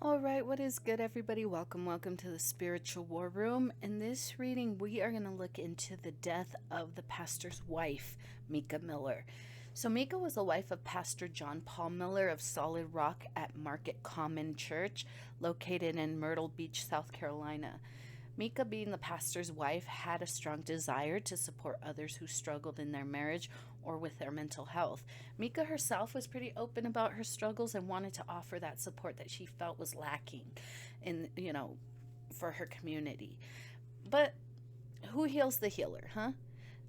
All right, what is good, everybody? Welcome to the Spiritual War Room. In this reading, we are going to look into the death of the pastor's wife, Mica Miller. So, Mica was the wife of Pastor John Paul Miller of Solid Rock at Market Common Church, located in Myrtle Beach, South Carolina. Mica, being the pastor's wife, had a strong desire to support others who struggled in their marriage or with their mental health. Mica herself was pretty open about her struggles and wanted to offer that support that she felt was lacking for her community. But who heals the healer, huh?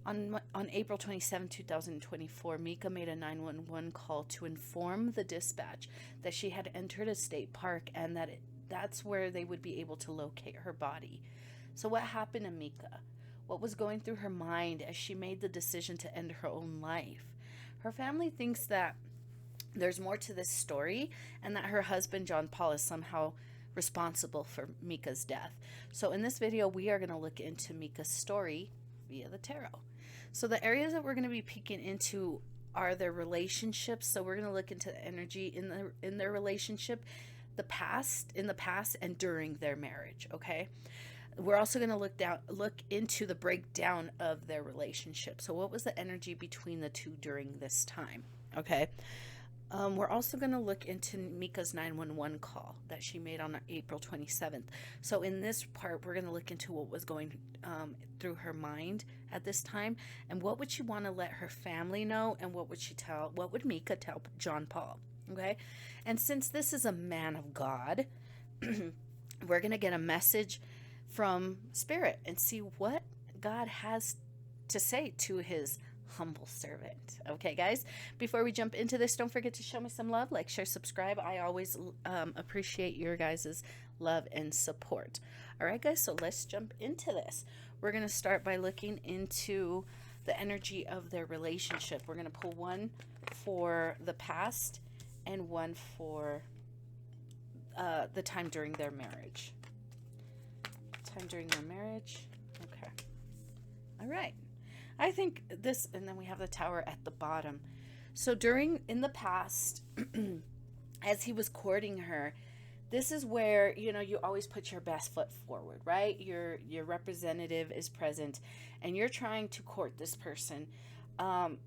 On April 27, 2024, Mica made a 911 call to inform the dispatch that she had entered a state park and that's where they would be able to locate her body. So what happened to Mica? What was going through her mind as she made the decision to end her own life? Her family thinks that there's more to this story and that her husband, John Paul, is somehow responsible for Mica's death. So in this video, we are going to look into Mica's story via the tarot. So the areas that we're going to be peeking into are their relationships. So we're going to look into the energy in their relationship, in the past and during their marriage, okay? We're also going to look into the breakdown of their relationship. So what was the energy between the two during this time, okay? We're also going to look into Mica's 911 call that she made on April 27th. So in this part, we're going to look into what was going through her mind at this time, and what would she want to let her family know, and what would Mica tell John Paul, okay? And since this is a man of God, we're going to get a message from Spirit and see what God has to say to his humble servant. Okay, guys, before we jump into this, don't forget to show me some love, like, share, subscribe. I always appreciate your guys' love and support. All right, guys, so let's jump into this. We're going to start by looking into the energy of their relationship. We're going to pull one for the past and one for the time during their marriage. Okay. All right. I think this, and then we have the Tower at the bottom. So in the past, as he was courting her, this is where, you always put your best foot forward, right? Your representative is present, and you're trying to court this person. What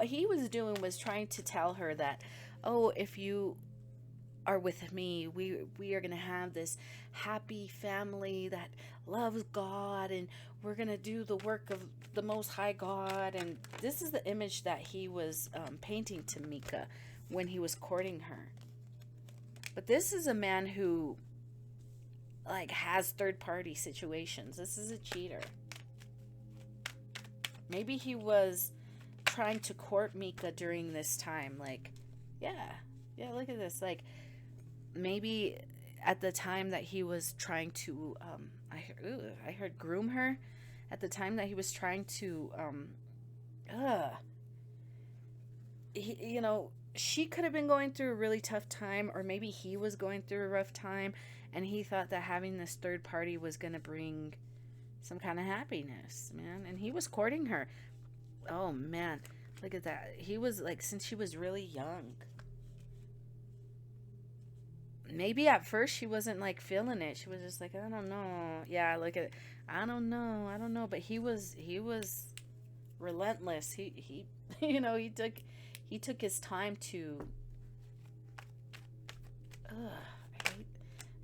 he was doing was trying to tell her that, oh, if you are with me, we are going to have this happy family that loves God, and we're going to do the work of the Most High God. And this is the image that he was painting to Mica when he was courting her. But this is a man who has third-party situations. This is a cheater. Maybe he was trying to court Mica during this time. Look at this. Maybe at the time that he was trying to, I heard groom her. At the time that he was trying to, she could have been going through a really tough time, or maybe he was going through a rough time, and he thought that having this third party was going to bring some kind of happiness, man. And he was courting her. Oh, man. Look at that. He was since she was really young. Maybe at first she wasn't feeling it. She was just I don't know. Yeah, look at it. I don't know. But he was relentless. He he took his time to. I'm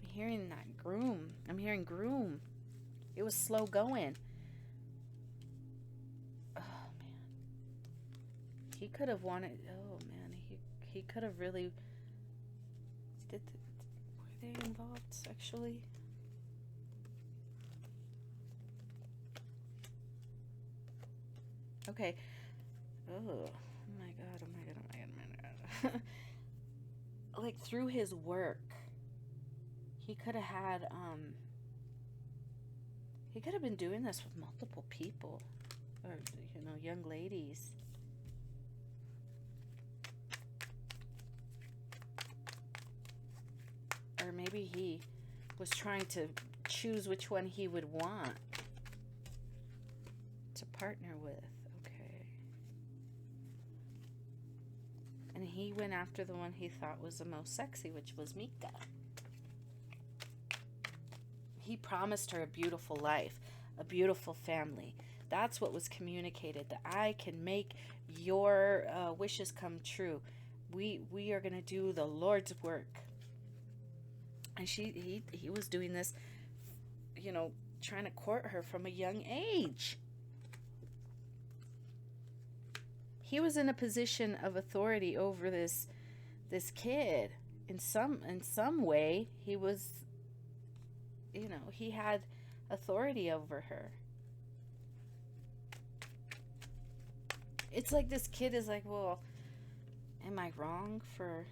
hearing that groom. I'm hearing groom. It was slow going. Oh man. He could have wanted. Oh man. He could have really. Were they involved sexually? Okay. Oh my god. Through his work, he could have had he could have been doing this with multiple people, or young ladies. Or maybe he was trying to choose which one he would want to partner with. Okay. And he went after the one he thought was the most sexy, which was Mica. He promised her a beautiful life, a beautiful family. That's what was communicated, that I can make your wishes come true. We are going to do the Lord's work. And he was doing this, you know, trying to court her from a young age. He was in a position of authority over this kid. In some way, he was, you know, he had authority over her. It's like this kid is like, well, am I wrong for...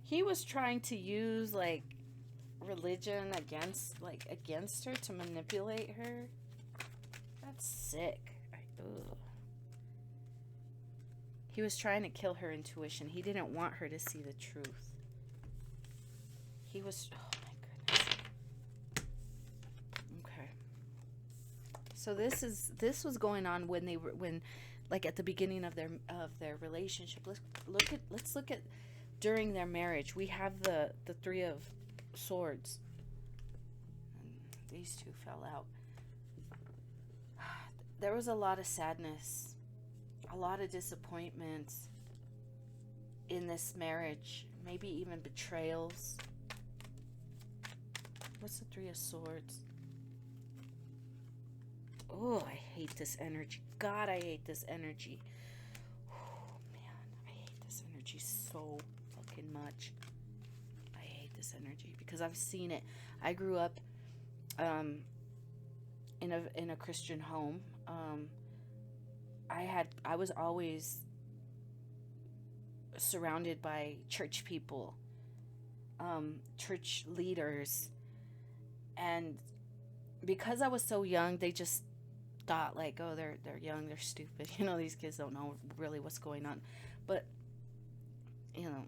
He was trying to use, like, religion against her to manipulate her. That's sick. Ugh. He was trying to kill her intuition. He didn't want her to see the truth. He was... Oh, my goodness. Okay. So this was going on when like at the beginning of their relationship. Let's look at during their marriage. We have the Three of Swords. And these two fell out. There was a lot of sadness, a lot of disappointment in this marriage, maybe even betrayals. What's the Three of Swords? Oh, I hate this energy. God, I hate this energy. Oh, man, I hate this energy so fucking much. I hate this energy because I've seen it. I grew up in a Christian home. I was always surrounded by church people, church leaders, and because I was so young, they just thought like, oh, they're young, they're stupid, you know, these kids don't know really what's going on. But, you know,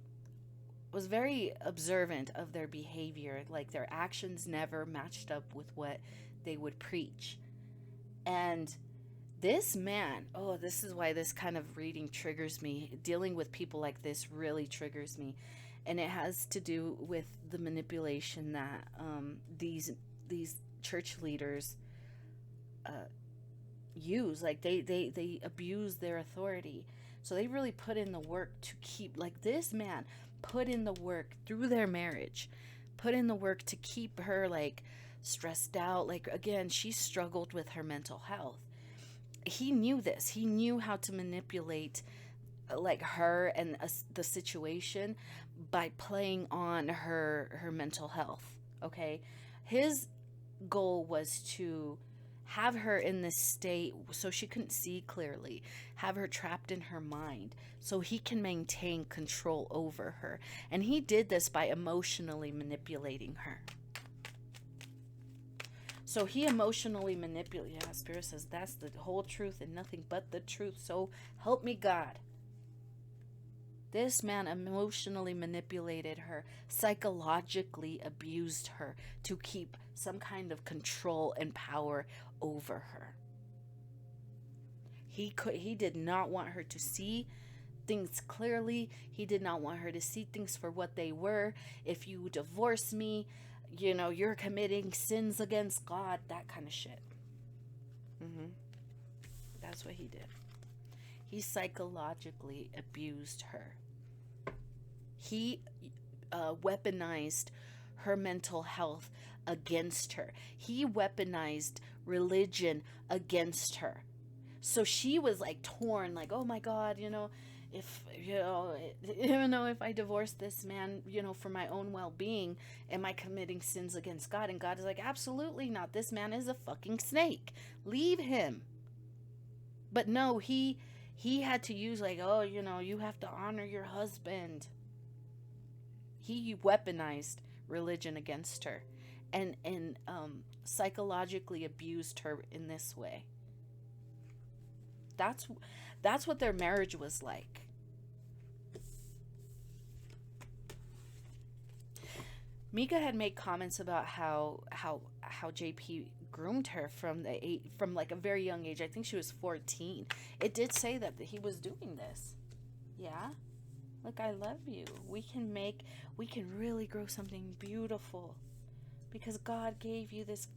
was very observant of their behavior. Like, their actions never matched up with what they would preach. And this man, oh, this is why this kind of reading triggers me. Dealing with people like this really triggers me. And it has to do with the manipulation that these church leaders use. Like, they abuse their authority. So they really put in the work to keep, like, this man put in the work through their marriage, put in the work to keep her, like, stressed out. Like, again, she struggled with her mental health. He knew this. He knew how to manipulate, like, her and the situation by playing on her mental health. Okay, his goal was to have her in this state so she couldn't see clearly, have her trapped in her mind so he can maintain control over her. And he did this by emotionally manipulating her. So he emotionally manipulated. Yeah, Spirit says that's the whole truth and nothing but the truth. So help me God. This man emotionally manipulated her, psychologically abused her to keep some kind of control and power over her. He did not want her to see things clearly. He did not want her to see things for what they were. If you divorce me, you know, you're committing sins against God, that kind of shit. That's what he did. He psychologically abused her. He weaponized her mental health against her. He weaponized religion against her. So she was like torn, like, oh my God, you know, if, you know, even though if I divorce this man, you know, for my own well-being, am I committing sins against God? And God is like, absolutely not. This man is a fucking snake. Leave him. But no, he had to use, like, oh, you know, you have to honor your husband. He weaponized religion against her and psychologically abused her in this way. That's what their marriage was like. Mica had made comments about how JP groomed her from from like a very young age. I think she was 14. It did say that he was doing this. Yeah. Look, I love you. We can really grow something beautiful because God gave me this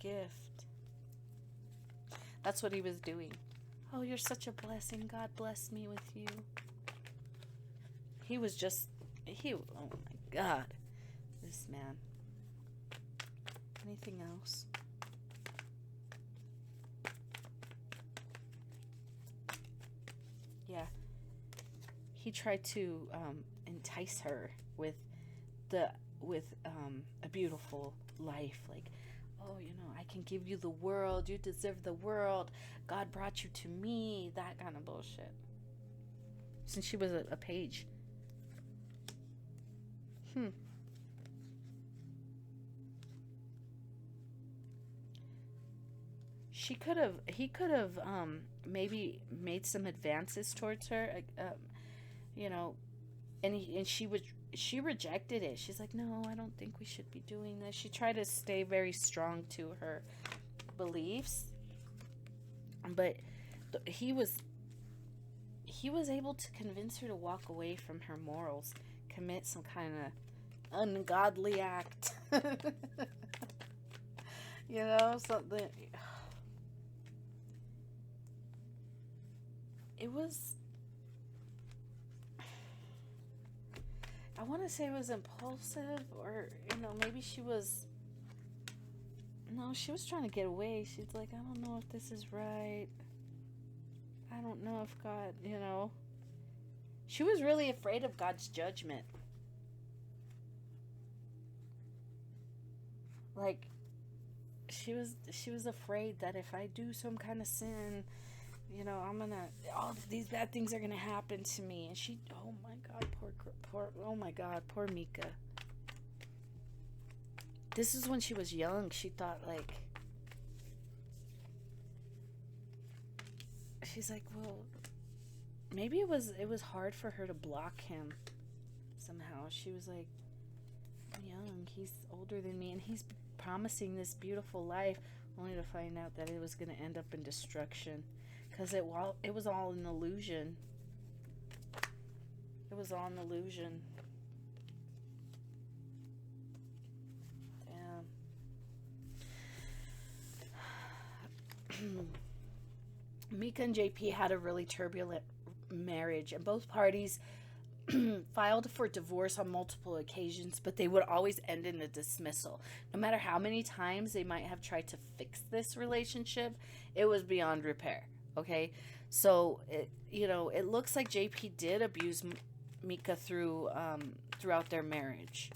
gift. That's what he was doing. Oh, you're such a blessing. God blessed me with you. Oh my God, this man. Anything else? Yeah. He tried to entice her with a beautiful life, like, oh, I can give you the world, you deserve the world, God brought you to me, that kind of bullshit. Since she was a page. He could have maybe made some advances towards her, and she rejected it. She's like, no, I don't think we should be doing this. She tried to stay very strong to her beliefs, but he was able to convince her to walk away from her morals, commit some kind of ungodly act. Something. It was, I want to say it was impulsive, or, maybe she was trying to get away. She's like, I don't know if this is right. I don't know if God, she was really afraid of God's judgment. Like, she was afraid that if I do some kind of sin, all these bad things are gonna happen to me. And she, oh my God, poor Mica. This is when she was young. She thought, like, she's like, well, maybe it was hard for her to block him somehow. She was like, I'm young, he's older than me, and he's promising this beautiful life, only to find out that it was gonna end up in destruction. Because it was all an illusion. It was all an illusion. Damn. Mica and JP had a really turbulent marriage, and both parties filed for divorce on multiple occasions, but they would always end in a dismissal. No matter how many times they might have tried to fix this relationship, it was beyond repair. Okay, so it looks like JP did abuse Mica throughout their marriage.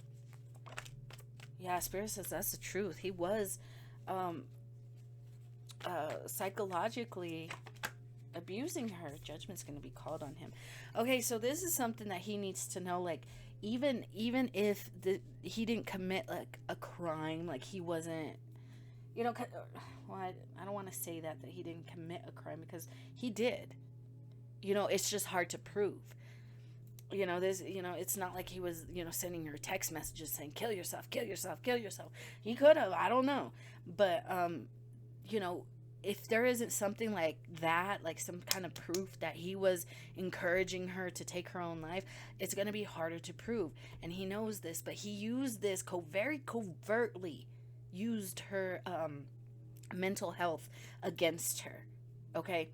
Yeah, Spirit says that's the truth. He was psychologically abusing her. Judgment's going to be called on him. Okay, so this is something that he needs to know. Like, even if he didn't commit like a crime, like he wasn't, well, I don't want to say that he didn't commit a crime, because he did. It's just hard to prove. It's not like he was, sending her text messages saying, kill yourself, kill yourself, kill yourself. He could have, I don't know. But, if there isn't something like that, like some kind of proof that he was encouraging her to take her own life, it's going to be harder to prove. And he knows this, but he used this very covertly, used her mental health against her. Okay,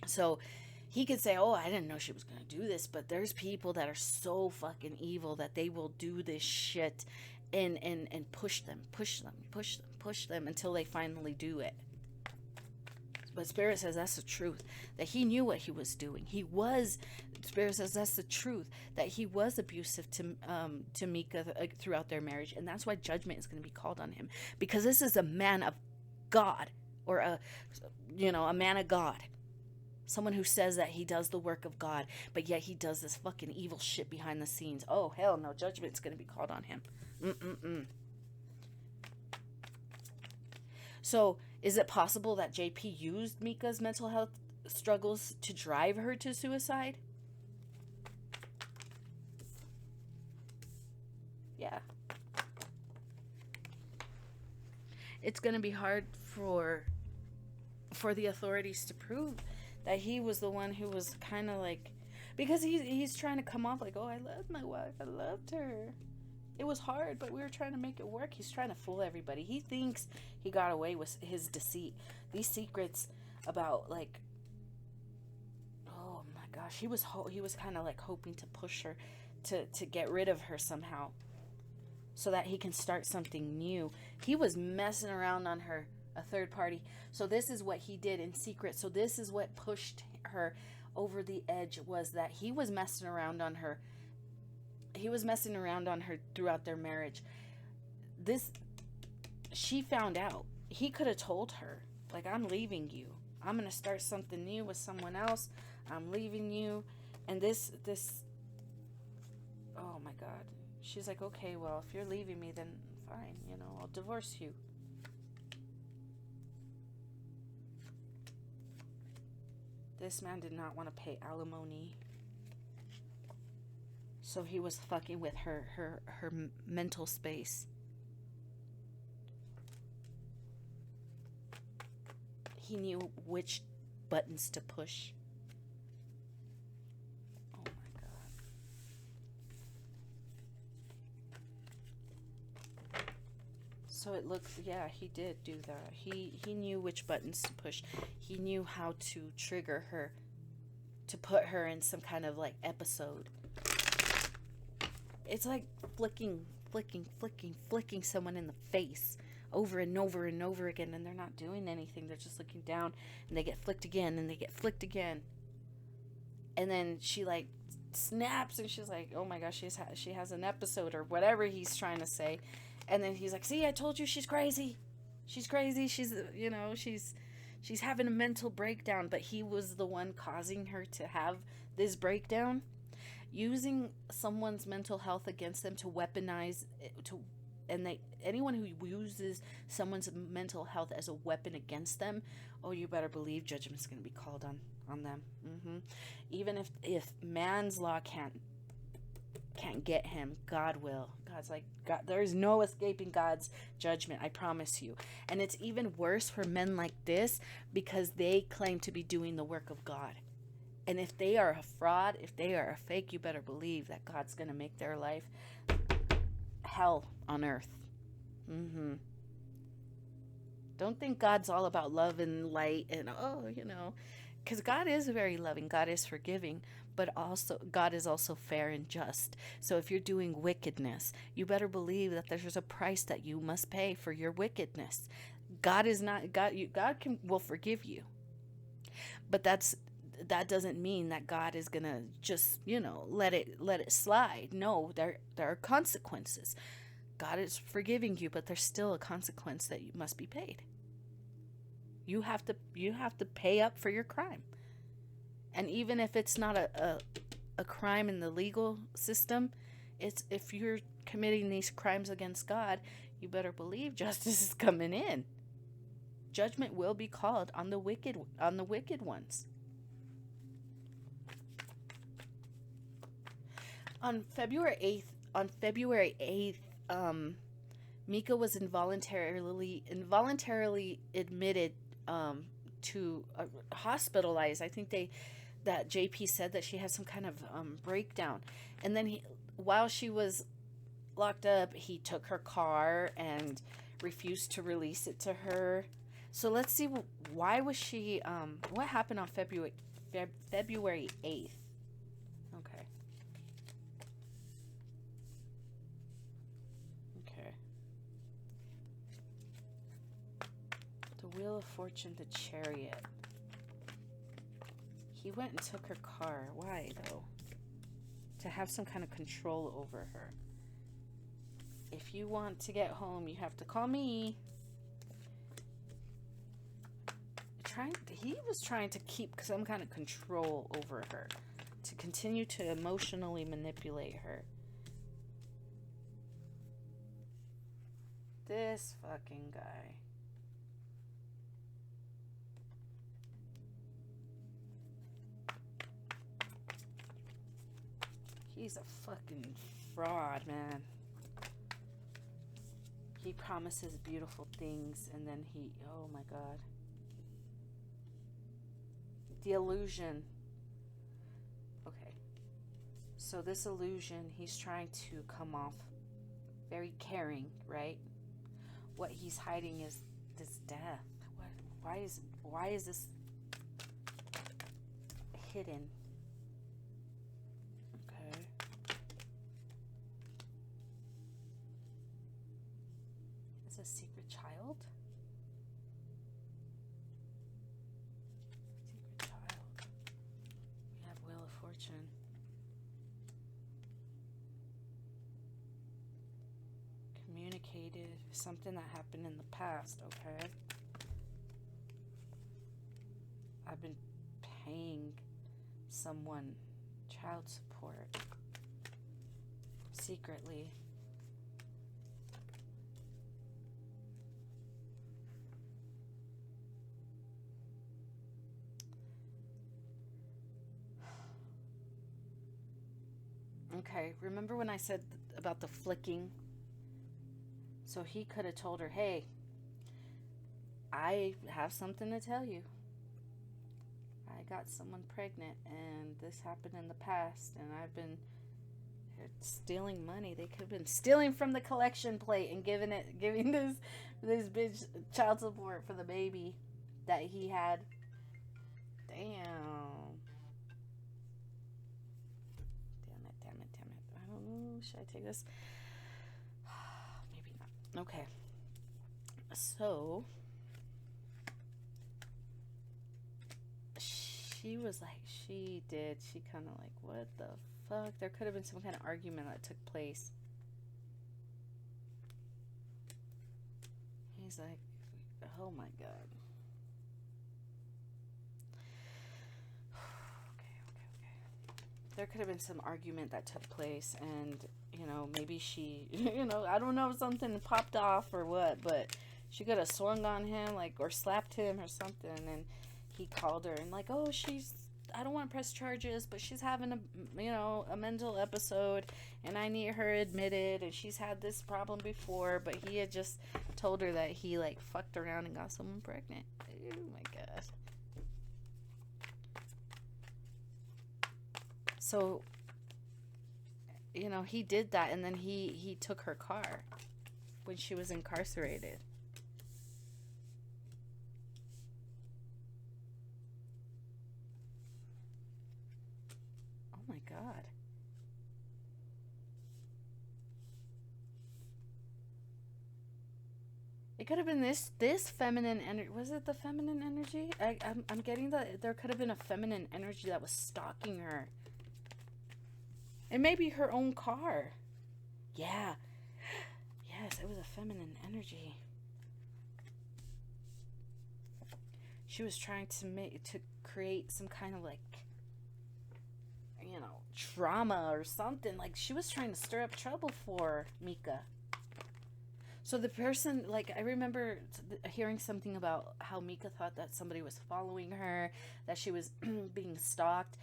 so he could say, oh, I didn't know she was gonna do this, but there's people that are so fucking evil that they will do this shit and push them until they finally do it. But Spirit says that's the truth, that he knew what he was doing. Spirit says that's the truth, that he was abusive to Mica throughout their marriage, and that's why judgment is going to be called on him, because this is a man of God, or a man of God, someone who says that he does the work of God, but yet he does this fucking evil shit behind the scenes. Oh hell no, judgment's going to be called on him. So is it possible that JP used Mica's mental health struggles to drive her to suicide? Yeah. it's going to be hard for the authorities to prove that he was the one who was kind of like, because he's trying to come off like, oh, I loved my wife, I loved her. It was hard, but we were trying to make it work. He's trying to fool everybody. He thinks he got away with his deceit. These secrets about, like, oh my gosh, he was kind of like hoping to push her to get rid of her somehow, so that he can start something new. He was messing around on her, a third party. So this is what he did in secret. So this is what pushed her over the edge, was that he was messing around on her. He was messing around on her throughout their marriage. She found out. He could have told her, like, I'm leaving you. I'm going to start something new with someone else. I'm leaving you. And this, oh my God. She's like, okay, well, if you're leaving me, then fine, I'll divorce you. This man did not want to pay alimony. So he was fucking with her mental space. He knew which buttons to push. Oh my God. So it looks, yeah, he did do that. He knew which buttons to push. He knew how to trigger her, to put her in some kind of like episode. It's like flicking someone in the face over and over and over again, and they're not doing anything. They're just looking down, and they get flicked again, and they get flicked again. And then she like snaps, and she's like, oh my gosh, she has an episode, or whatever he's trying to say. And then he's like, see, I told you she's crazy. She's crazy. She's having a mental breakdown. But he was the one causing her to have this breakdown. Using someone's mental health against them to weaponize it, anyone who uses someone's mental health as a weapon against them, oh, you better believe judgment's going to be called on them. Even if man's law can't get him, God will. God's like, God, there's no escaping God's judgment, I promise you. And it's even worse for men like this, because they claim to be doing the work of God. And if they are a fraud, if they are a fake, you better believe that God's going to make their life hell on earth. Don't think God's all about love and light and, because God is very loving. God is forgiving. But also, God is also fair and just. So if you're doing wickedness, you better believe that there's a price that you must pay for your wickedness. God is not, God will forgive you. But that doesn't mean that God is gonna just, let it slide. No, there are consequences. God is forgiving you, but there's still a consequence that you must be paid. You have to pay up for your crime. And even if it's not a crime in the legal system, it's, if you're committing these crimes against God, you better believe justice is coming in. Judgment will be called on the wicked ones. On February 8th, Mica was involuntarily admitted to hospitalized. I think that JP said that she had some kind of breakdown. And then while she was locked up, he took her car and refused to release it to her. So let's see, why was she, what happened on February 8th? Okay. The Wheel of Fortune, the Chariot. He went and took her car. Why, though? To have some kind of control over her. If you want to get home, you have to call me. He was trying to keep some kind of control over her, to continue to emotionally manipulate her. This fucking guy. He's a fucking fraud, man. He promises beautiful things, and then he, oh my God. The illusion. Okay. So this illusion, he's trying to come off very caring, right? What he's hiding is this death. Why is this hidden? Okay. Is a secret child? Secret child. We have Wheel of Fortune. Communicated something that happened in the past, okay? I've been paying someone child support secretly. Okay, remember when I said about the flicking? So he could have told her, hey, I have something to tell you. I got someone pregnant, and this happened in the past, and I've been stealing money. They could have been stealing from the collection plate and giving this bitch child support for the baby that he had. Damn. Damn it. I don't know. Should I take this? Maybe not. Okay. So she was like, she kind of like, what the fuck? There could have been some kind of argument that took place. He's like, oh my God. Okay. There could have been some argument that took place, and, you know, maybe she, you know, I don't know if something popped off or what, but she could have swung on him, like, or slapped him or something, and he called her and like, oh, I don't want to press charges, but she's having a mental episode, and I need her admitted, and she's had this problem before, but he had just told her that he, like, fucked around and got someone pregnant. Oh my God. So, you know, he did that, and then he took her car when she was incarcerated. Oh my God. It could have been this feminine energy. Was it the feminine energy? I'm getting that there could have been a feminine energy that was stalking her. It may be her own car. Yeah. Yes, it was a feminine energy. She was trying to create some kind of, like, you know, trauma or something. Like, she was trying to stir up trouble for Mica. So the person, like, I remember hearing something about how Mica thought that somebody was following her, that she was being stalked.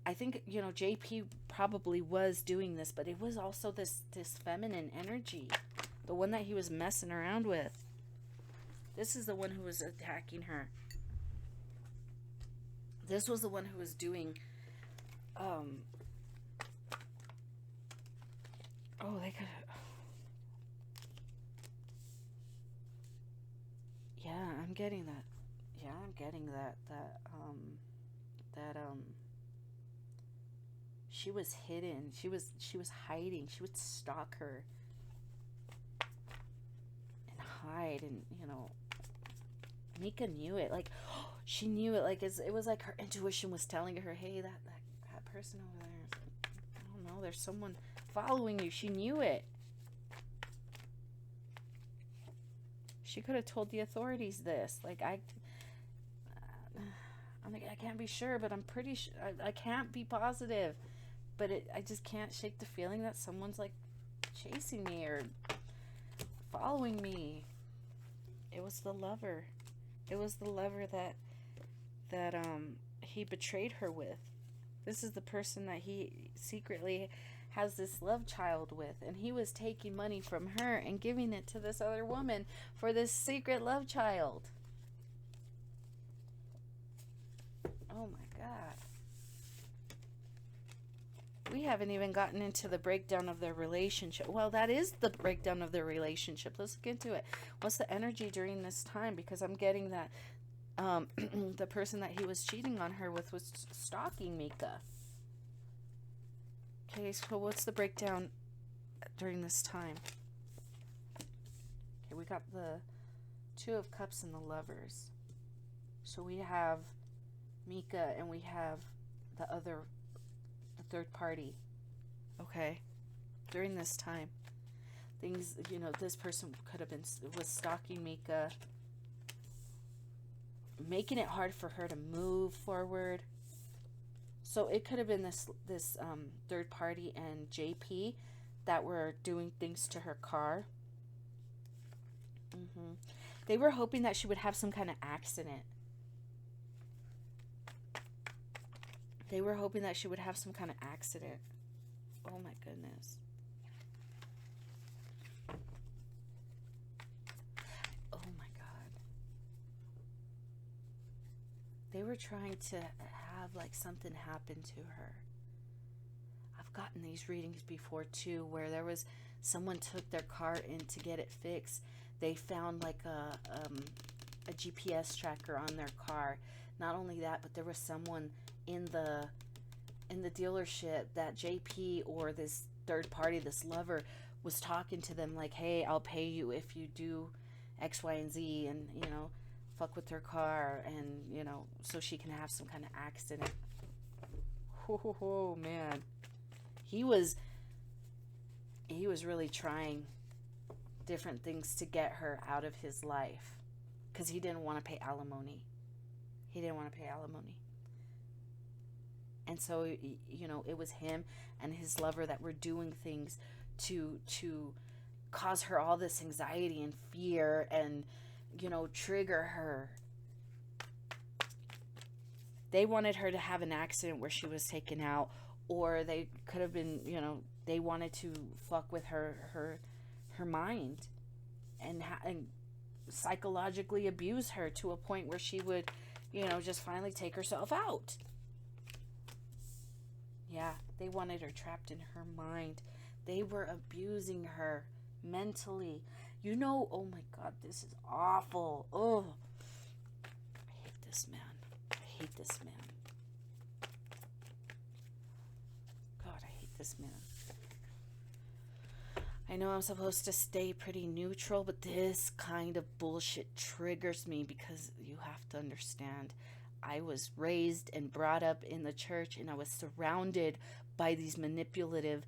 I think, you know, JP probably was doing this, but it was also this feminine energy, the one that he was messing around with. This is the one who was attacking her. This was the one who was doing, they could. Yeah, I'm getting that. Yeah, I'm getting that. She was hidden. She was hiding. She would stalk her and hide, and, you know, Mica knew it. Like, she knew it. Like, it was like her intuition was telling her, hey, that person over there, I don't know, there's someone following you. She knew it. She could have told the authorities this. Like, I can't be sure, but I'm pretty sure. I can't be positive, but I just can't shake the feeling that someone's, like, chasing me or following me. It was the lover. It was the lover that he betrayed her with. This is the person that he secretly has this love child with, and he was taking money from her and giving it to this other woman for this secret love child. Oh my God. We haven't even gotten into the breakdown of their relationship. Well, that is the breakdown of their relationship. Let's get into it. What's the energy during this time? Because I'm getting that the person that he was cheating on her with was stalking Mica. Okay, so what's the breakdown during this time? Okay, we got the Two of Cups and the Lovers. So we have Mica and we have the third party. Okay, during this time, things, this person was stalking Mica, making it hard for her to move forward. So it could have been this third party and JP that were doing things to her car. They were hoping that she would have some kind of accident. They were hoping that she would have some kind of accident. Oh my goodness. Oh my God. They were trying to have like something happen to her. I've gotten these readings before too, where there was someone took their car in to get it fixed. They found like a GPS tracker on their car. Not only that, but there was someone in the dealership that JP or this third party, this lover, was talking to them like, hey, I'll pay you if you do X, Y, and Z, and fuck with her car, and so she can have some kind of accident. Oh man, he was really trying different things to get her out of his life, because he didn't want to pay alimony. And so, it was him and his lover that were doing things to cause her all this anxiety and fear and, trigger her. They wanted her to have an accident where she was taken out, or they could have been, they wanted to fuck with her mind and psychologically abuse her to a point where she would, just finally take herself out. Yeah, they wanted her trapped in her mind. They were abusing her mentally. Oh my God, this is awful. Oh, I hate this man. God, I hate this man. I know I'm supposed to stay pretty neutral, but this kind of bullshit triggers me, because you have to understand, I was raised and brought up in the church, and I was surrounded by these manipulative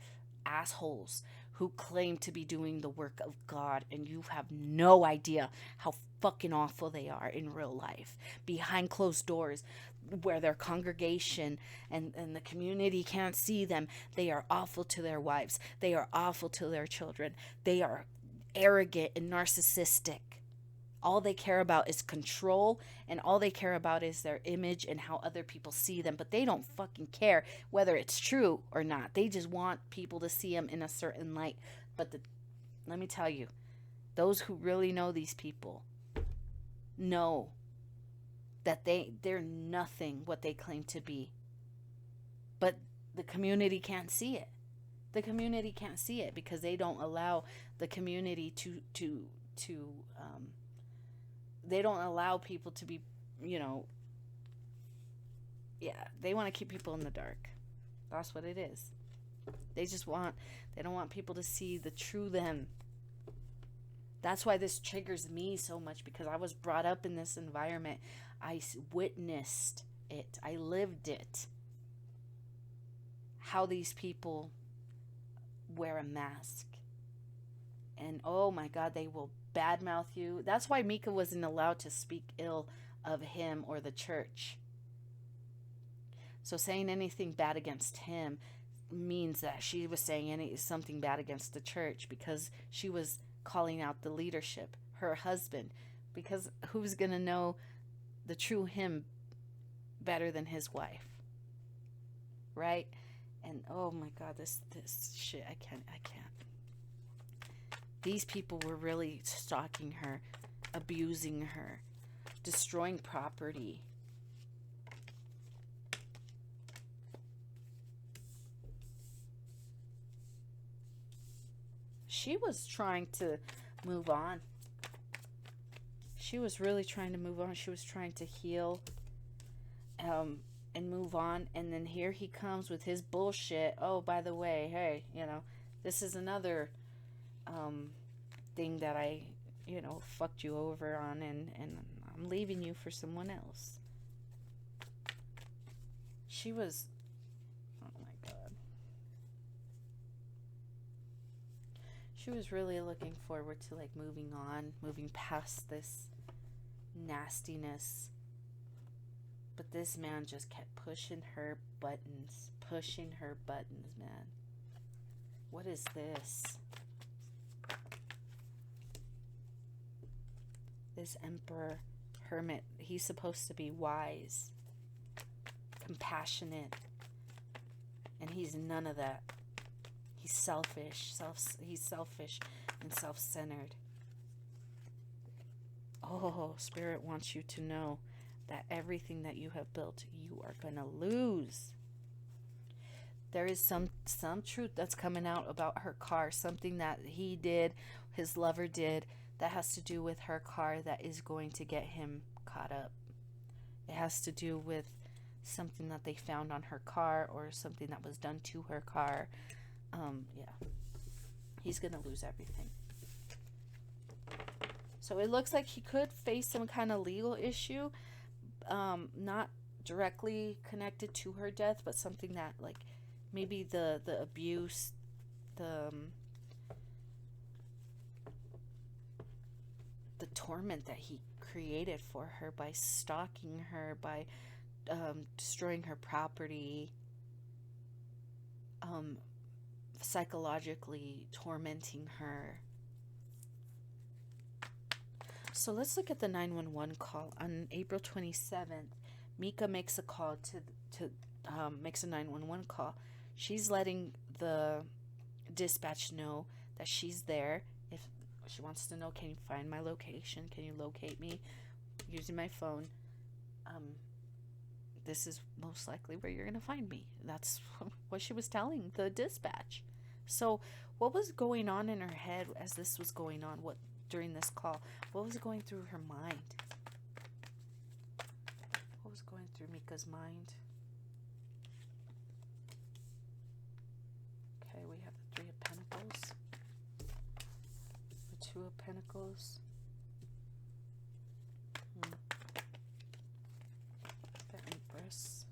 assholes who claim to be doing the work of God, and you have no idea how fucking awful they are in real life, behind closed doors, where their congregation and the community can't see them. They are awful to their wives. They are awful to their children. They are arrogant and narcissistic. All they care about is control, and all they care about is their image and how other people see them. But they don't fucking care whether it's true or not. They just want people to see them in a certain light. But let me tell you, those who really know these people know that they're nothing what they claim to be. But the community can't see it. The community can't see it because they don't allow the community to they don't allow people to be, they want to keep people in the dark. That's what it is. They don't want people to see the true them. That's why this triggers me so much, because I was brought up in this environment. I witnessed it. I lived it. How these people wear a mask. And oh my God, they will badmouth you. That's why Mica wasn't allowed to speak ill of him or the church. So saying anything bad against him means that she was saying something bad against the church, because she was calling out the leadership, her husband, because who's going to know the true him better than his wife, right? And oh my God, this shit, I can't. These people were really stalking her, abusing her, destroying property. She was trying to move on. She was really trying to move on. She was trying to heal and move on. And then here he comes with his bullshit. Oh, by the way, hey, this is another thing that I, fucked you over on, and I'm leaving you for someone else. She was, oh my God. She was really looking forward to like moving on, moving past this nastiness. But this man just kept pushing her buttons, man. What is this? This Emperor Hermit, he's supposed to be wise, compassionate, and he's none of that. He's selfish. He's selfish and self-centered. Oh, Spirit wants you to know that everything that you have built, you are going to lose. There is some truth that's coming out about her car, something that he did, his lover did, that has to do with her car that is going to get him caught up. It has to do with something that they found on her car or something that was done to her car. Yeah. He's going to lose everything. So it looks like he could face some kind of legal issue, not directly connected to her death, but something that, like, maybe the abuse, the torment that he created for her by stalking her, by destroying her property, psychologically tormenting her. So let's look at the 911 call. On April 27th, Mica makes a call makes a 911 call. She's letting the dispatch know that she's there. If she wants to know, can you find my location? Can you locate me using my phone? This is most likely where you're going to find me. That's what she was telling the dispatch. So what was going on in her head as this was going on? During this call, what was going through her mind? What was going through Mica's mind? Okay, we have the 3 of Pentacles, the 2 of Pentacles, the Empress,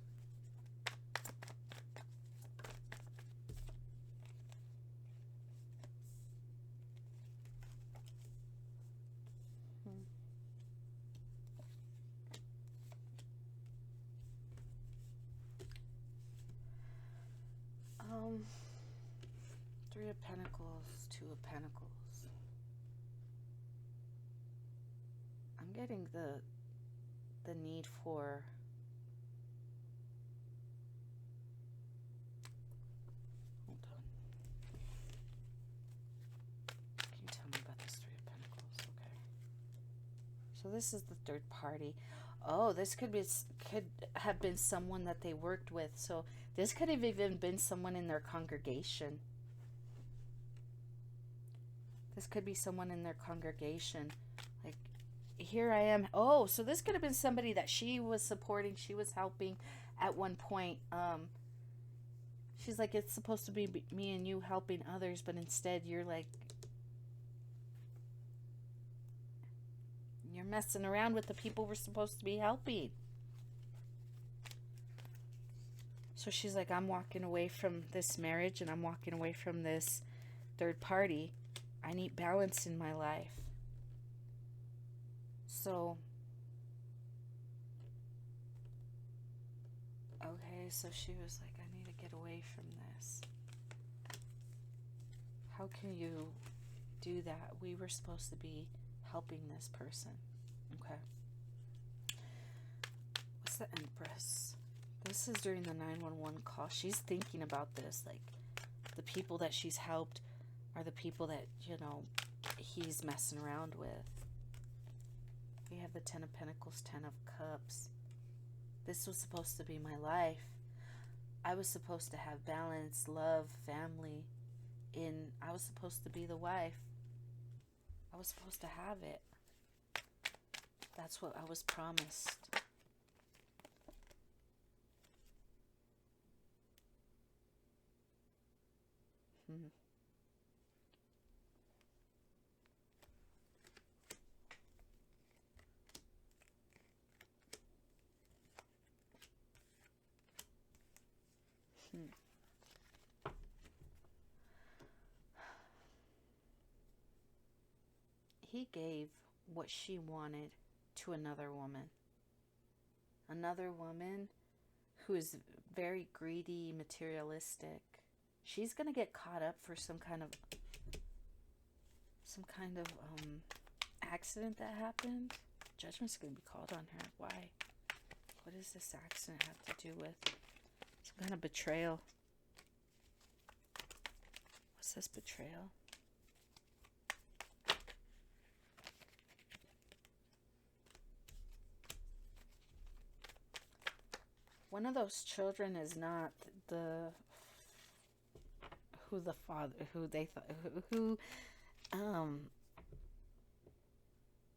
Three of Pentacles, 2 of Pentacles. I'm getting the need for hold on. Can you tell me about this 3 of Pentacles? Okay. So this is the third party. Oh, this could have been someone that they worked with. So this could have even been someone in their congregation. This could be someone in their congregation. Like, here I am. Oh, so this could have been somebody that she was supporting, she was helping at one point. She's like, it's supposed to be me and you helping others, but instead you're like, you're messing around with the people we're supposed to be helping. So she's like, I'm walking away from this marriage and I'm walking away from this third party. I need balance in my life. So, okay, so she was like, I need to get away from this. How can you do that? We were supposed to be helping this person. Okay. What's the Empress? The this is during the 911 call. She's thinking about this. Like, the people that she's helped are the people that, you know, he's messing around with. We have the 10 of Pentacles, 10 of Cups. This was supposed to be my life. I was supposed to have balance, love, family. I was supposed to be the wife. I was supposed to have it. That's what I was promised. He gave what she wanted to another woman. Another woman who is very greedy, materialistic. She's going to get caught up for some kind of accident that happened. Judgment's going to be called on her. Why? What does this accident have to do with? Some kind of betrayal. What's this betrayal? One of those children is not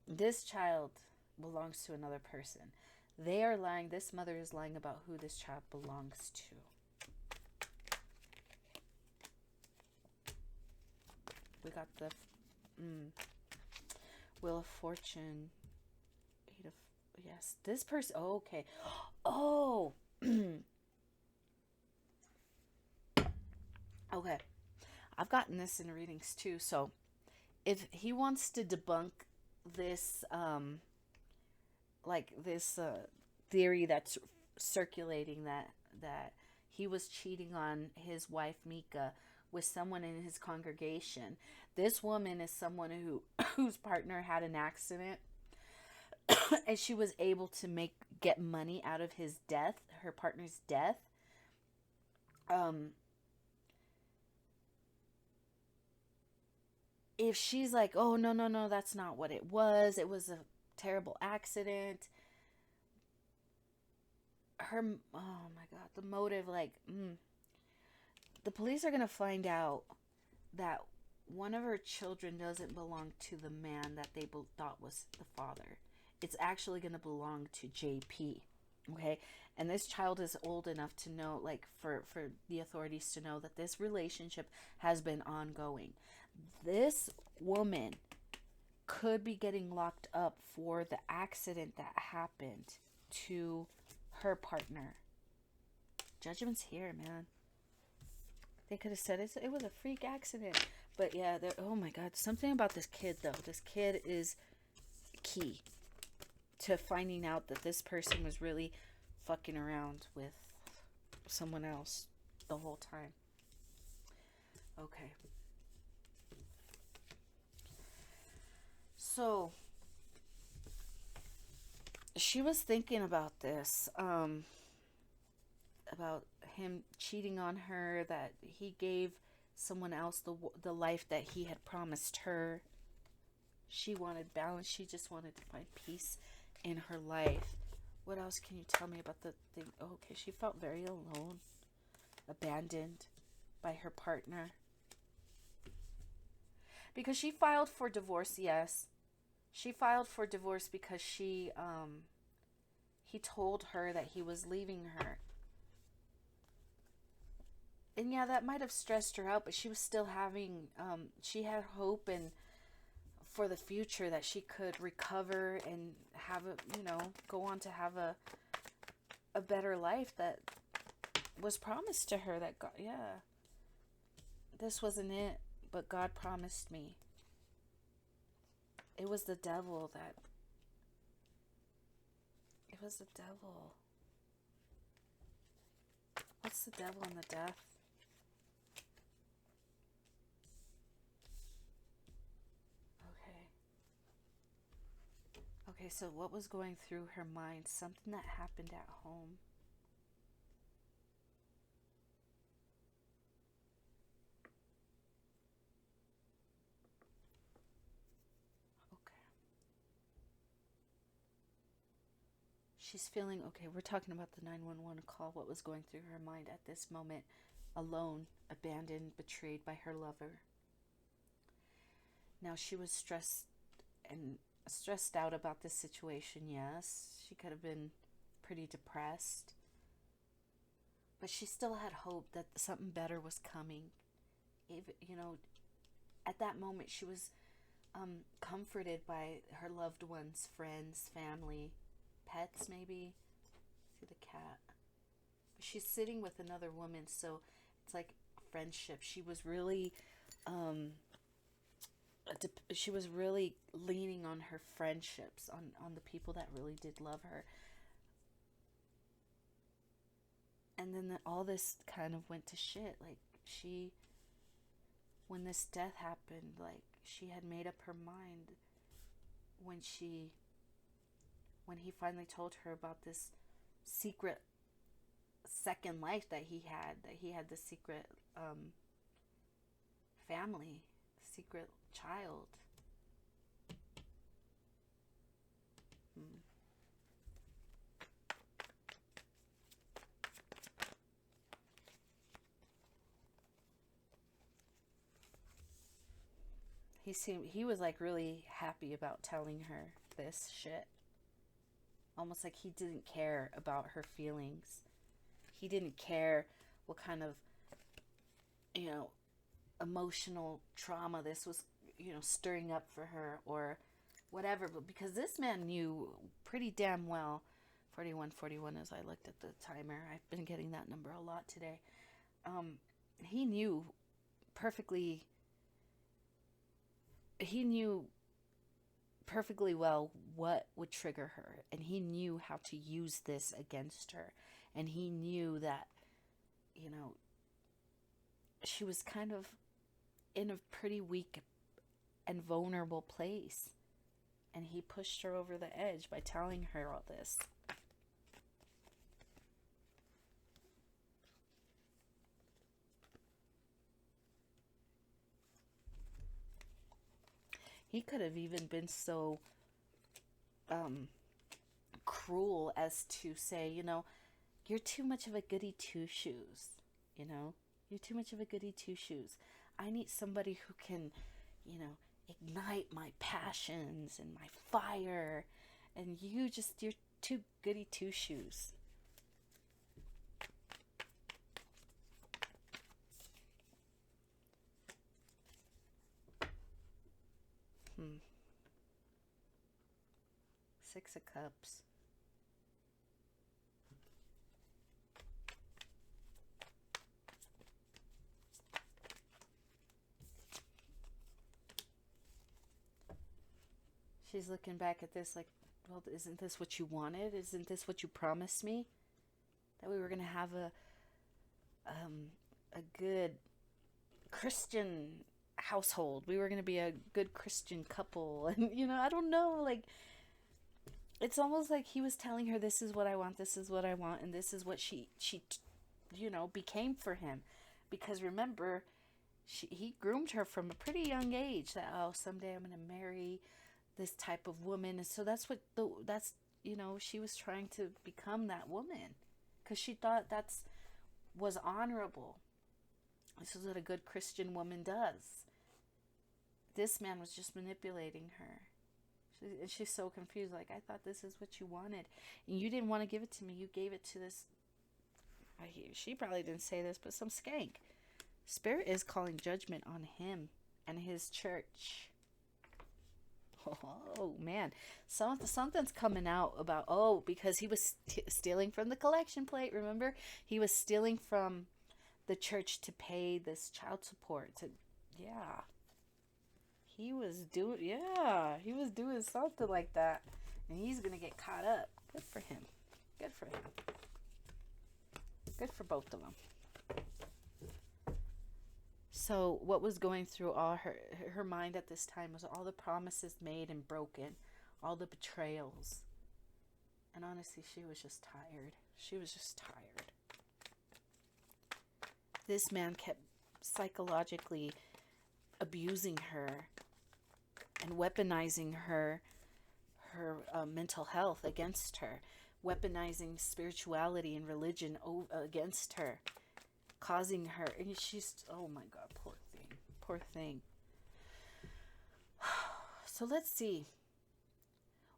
this child belongs to another person. They are lying. This mother is lying about who this child belongs to. We got the Wheel of Fortune. Yes, this person. Oh, okay. Oh. Okay. I've gotten this in readings too. So if he wants to debunk this, theory that's circulating that he was cheating on his wife Mica with someone in his congregation. This woman is someone whose partner had an accident and she was able to get money out of his death, her partner's death. If she's like, oh, no, that's not what it was a terrible accident, oh my God, the motive, the police are going to find out that one of her children doesn't belong to the man that they thought was the father. It's actually going to belong to JP. Okay. And this child is old enough to know, for the authorities to know that this relationship has been ongoing. This woman could be getting locked up for the accident that happened to her partner. Judgment's here, man. They could have said it was a freak accident. But yeah, oh my God. Something about this kid, though. This kid is key to finding out that this person was really fucking around with someone else the whole time. Okay. So she was thinking about this, about him cheating on her, that he gave someone else the life that he had promised her. She wanted balance. She just wanted to find peace in her life. What else can you tell me about the thing? Oh, okay, she felt very alone, abandoned by her partner. Because she filed for divorce, yes. She filed for divorce because he told her that he was leaving her. And yeah, that might have stressed her out, but she was still having, she had hope and for the future that she could recover and have go on to have a better life that was promised to her. That God, yeah, this wasn't it, but God promised me. It was the devil that, it was the devil. What's the devil and the death? Okay, so what was going through her mind? Something that happened at home. she's feeling, okay, we're talking about the 911 call, what was going through her mind at this moment. Alone, abandoned, betrayed by her lover. Now she was stressed out about this situation, yes. She could have been pretty depressed. But she still had hope that something better was coming. Even, at that moment she was comforted by her loved ones, friends, family, pets maybe. See the cat. But she's sitting with another woman, so it's like friendship. She was really leaning on her friendships, on the people that really did love her. And then all this kind of went to shit. Like, when this death happened, like, she had made up her mind when he finally told her about this secret second life that he had the secret family, secret child. He was like really happy about telling her this shit. Almost like he didn't care about her feelings. He didn't care what kind of, emotional trauma this was, stirring up for her or whatever. But because this man knew pretty damn well, 4141 as I looked at the timer, I've been getting that number a lot today. He knew perfectly well what would trigger her, and he knew how to use this against her, and he knew that she was kind of in a pretty weak and vulnerable place, and he pushed her over the edge by telling her all this. He could have even been so cruel as to say, you're too much of a goody two-shoes, you're too much of a goody two-shoes. I need somebody who can, ignite my passions and my fire, and you're too goody two-shoes. Six of Cups. She's looking back at this like, well, isn't this what you wanted? Isn't this what you promised me? That we were going to have a good Christian household. We were going to be a good Christian couple. And, I don't know, like, it's almost like he was telling her, this is what I want, this is what I want, and this is what she became for him. Because remember, he groomed her from a pretty young age that, someday I'm going to marry this type of woman. And so that's she was trying to become that woman, because she thought was honorable. This is what a good Christian woman does. This man was just manipulating her. She's so confused. Like, I thought this is what you wanted, and you didn't want to give it to me. You gave it to this. She probably didn't say this, but some skank. Spirit is calling judgment on him and his church. Oh man, something's coming out about because he was stealing from the collection plate. Remember, he was stealing from the church to pay this child support. He was doing something like that, and he's gonna get caught up. Good for him. Good for him. Good for both of them. So what was going through all her mind at this time was all the promises made and broken, all the betrayals. And honestly, she was just tired. She was just tired. This man kept psychologically abusing her and weaponizing her mental health against her. weaponizing spirituality and religion against her, causing her, and she's, oh my God, poor thing, poor thing. So let's see.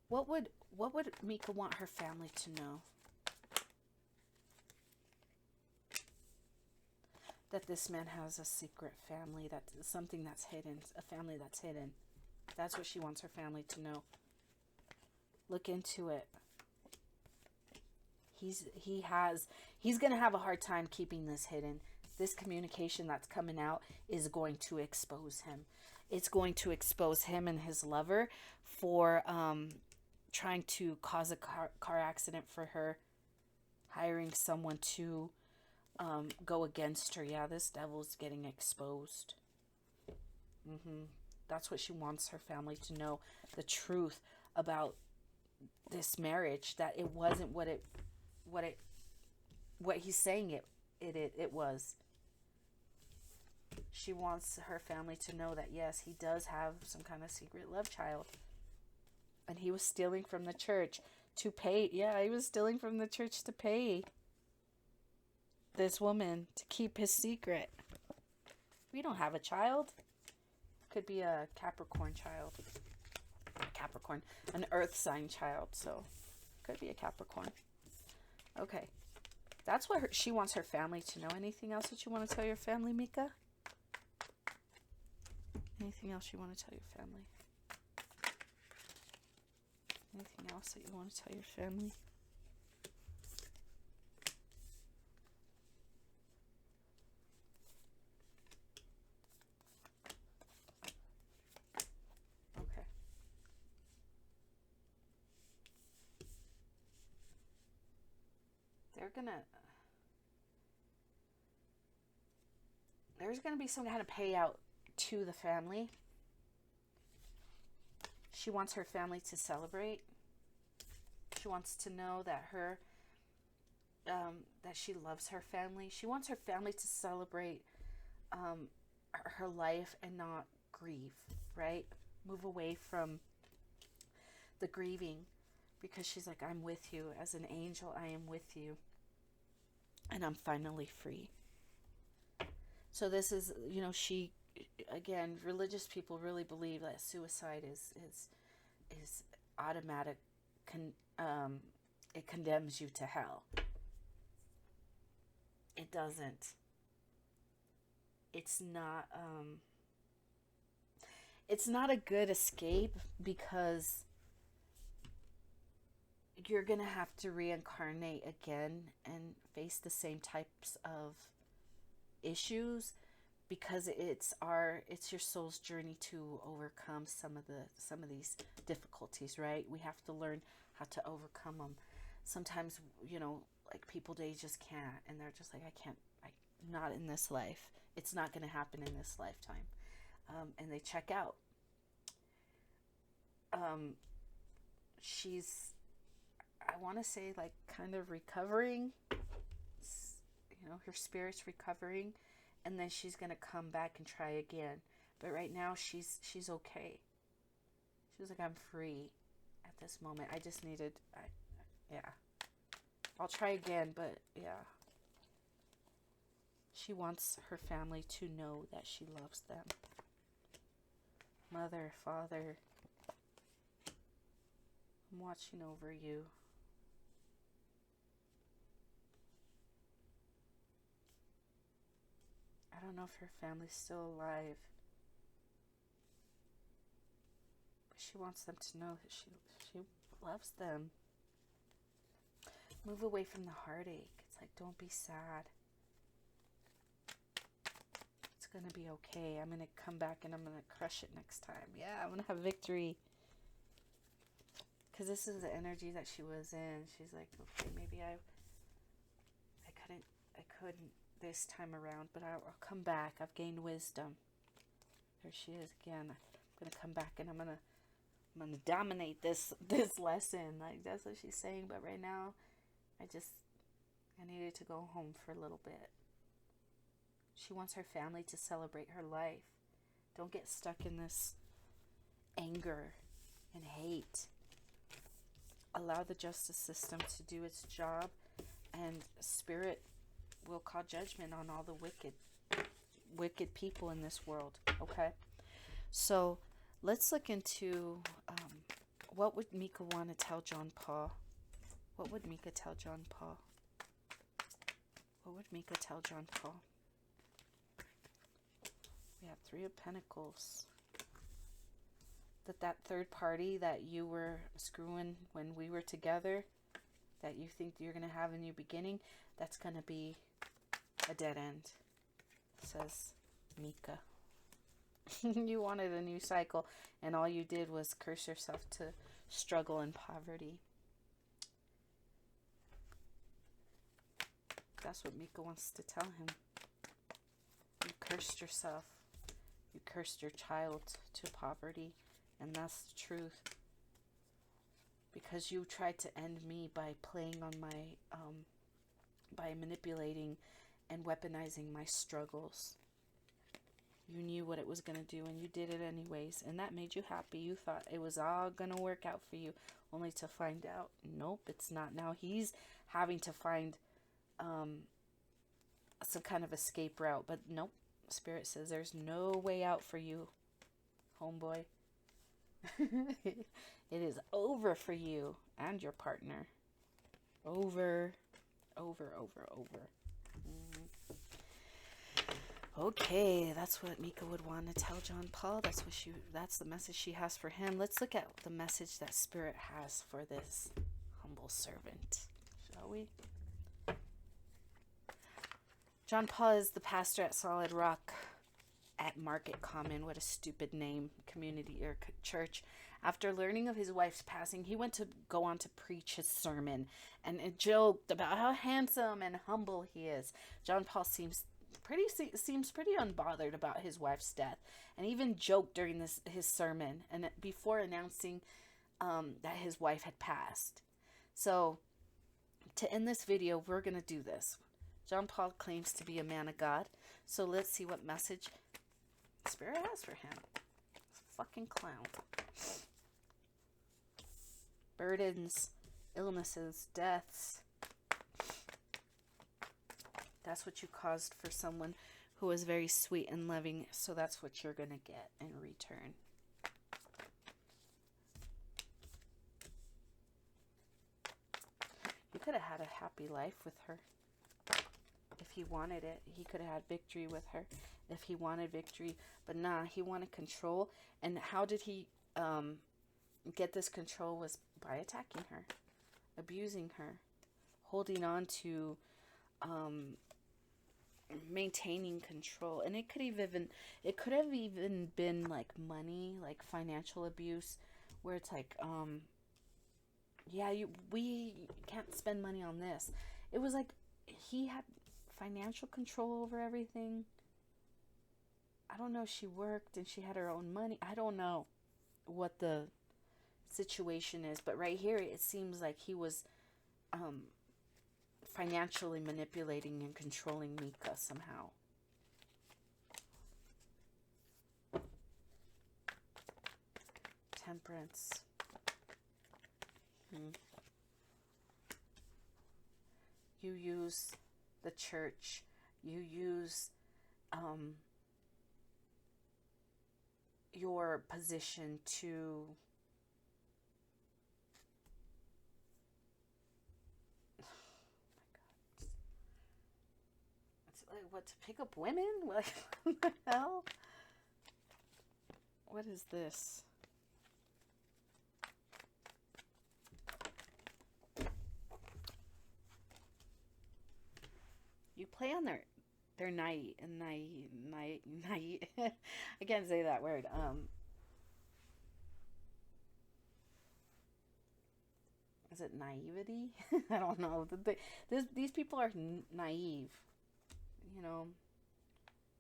What would Mica want her family to know? That this man has a secret family, that's something that's hidden, a family that's hidden. That's what she wants her family to know. Look into it. He's going to have a hard time keeping this hidden. This communication that's coming out is going to expose him. It's going to expose him and his lover for trying to cause a car accident for her, hiring someone to go against her. Yeah, this devil's getting exposed. That's what she wants her family to know, the truth about this marriage, that it wasn't what he's saying it was. She wants her family to know that yes, he does have some kind of secret love child, and he was stealing from the church to pay. Yeah, he was stealing from the church to pay this woman to keep his secret. We don't have a child. Could be a Capricorn child. Capricorn, an earth sign child, so could be a Capricorn. Okay, that's what she wants her family to know. Anything else that you want to tell your family, Mica? Anything else you want to tell your family? Anything else that you want to tell your family? Okay. There's gonna be some kind of payout to the family. She wants her family to celebrate. She wants to know that that she loves her family. She wants her family to celebrate her life and not grieve, right? Move away from the grieving, because she's like, I'm with you. As an angel, I am with you. And I'm finally free. So this is, she, again, religious people really believe that suicide is automatic. It condemns you to hell. It doesn't. It's not a good escape, because you're going to have to reincarnate again and face the same types of issues, because it's your soul's journey to overcome some of these difficulties, right? We have to learn how to overcome them. Sometimes, like people, they just can't, and they're just like, not in this life. It's not going to happen in this lifetime. And they check out. She's, I want to say, like, kind of recovering. Her spirit's recovering, and then she's going to come back and try again. But right now, she's okay. She's like, I'm free at this moment. I just needed, I'll try again, but yeah. She wants her family to know that she loves them. Mother, Father, I'm watching over you. I don't know if her family's still alive, but she wants them to know that she loves them. Move away from the heartache. It's like, don't be sad. It's going to be okay. I'm going to come back and I'm going to crush it next time. Yeah, I'm going to have victory. Because this is the energy that she was in. She's like, okay, maybe I couldn't this time around, but I'll come back. I've gained wisdom. There she is again. I'm going to come back and I'm going to dominate this lesson. Like, that's what she's saying. But right now, I needed to go home for a little bit. She wants her family to celebrate her life. Don't get stuck in this anger and hate. allow the justice system to do its job, and Spirit will call judgment on all the wicked people in this world. Okay, so let's look into what would Mica want to tell John Paul. What would Mica tell John Paul? What would Mica tell John Paul? We have Three of Pentacles. That third party that you were screwing when we were together, that you think you're going to have a new beginning, that's going to be a dead end, says Mica. You wanted a new cycle, and all you did was curse yourself to struggle and poverty. That's what Mica wants to tell him. You cursed yourself. You cursed your child to poverty. And that's the truth. Because you tried to end me by playing on my, by manipulating and weaponizing my struggles. You knew what it was going to do, and you did it anyways. And that made you happy. You thought it was all going to work out for you, only to find out, nope, it's not. Now he's having to find some kind of escape route. But nope, Spirit says there's no way out for you, homeboy. It is over for you and your partner. Over. Okay, that's what Mica would want to tell John Paul. That's the message she has for him. Let's look at the message that Spirit has for this humble servant, shall we? John Paul is the pastor at Solid Rock at Market Common. What a stupid name, community or church. After learning of his wife's passing, he went to go on to preach his sermon, and it joked about how handsome and humble he is. John Paul seems pretty unbothered about his wife's death, and even joked during his sermon and before announcing that his wife had passed. So to end this video, we're going to do this. John Paul claims to be a man of God, so let's see what message Spirit has for him. It's a fucking clown. Burdens, illnesses, deaths. That's what you caused for someone who was very sweet and loving, so that's what you're going to get in return. You could have had a happy life with her. If he wanted it, he could have had victory with her. If he wanted victory, but nah, he wanted control. And how did he get this control? Was by attacking her, abusing her, holding on to, maintaining control. And it could have even been like money, like financial abuse, where it's like, yeah, we can't spend money on this. It was like he had financial control over everything. I don't know if she worked and she had her own money. I don't know what the situation is, but right here it seems like he was financially manipulating and controlling Mica somehow. Temperance. You use the church, you use your position to what, to pick up women? What the hell? What is this? You play on their naive. I can't say that word. Is it naivety? I don't know. These people are naive. You know,